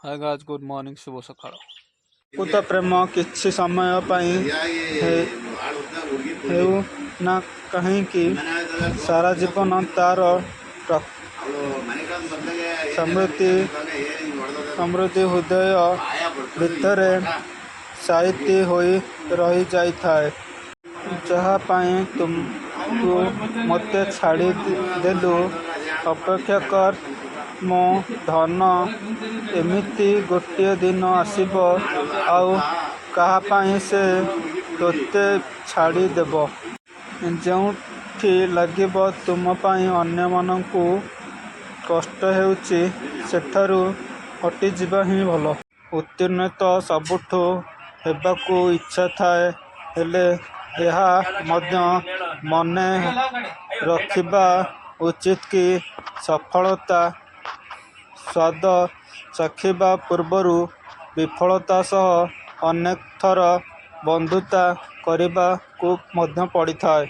Hi guys, good morning, शुभ सकाळ। प्रकृत प्रेम किछि समय पई हेउ ना कहीं सारा जीवन तार समृद्धि समृद्धि हृदय भितर साहित्य होई रही जाई थाए। जहाँ पाई तू मते छाड़ी देलु अपेक्षा कर मो धन एमिति गोटे दिन आसीब आउ कहा पाई से तोते छाड़ी देब जोठी लागिब तुम पाई अन्य मानकु कष्ट हेउची सेठारु हटि जिबा ही भल। उत्तीर्ण तो सबुठु हेबाकू इच्छा थाए, हेले ଏହା ମଧ୍ୟ ମନେ ରଖିବା ଉଚିତ କି ସଫଳତା ସ୍ୱାଦ ଚାଖିବା ପୂର୍ବରୁ ବିଫଳତା ସହ ଅନେକ ଥର ବନ୍ଧୁତା କରିବାକୁ ମଧ୍ୟ ପଡ଼ିଥାଏ।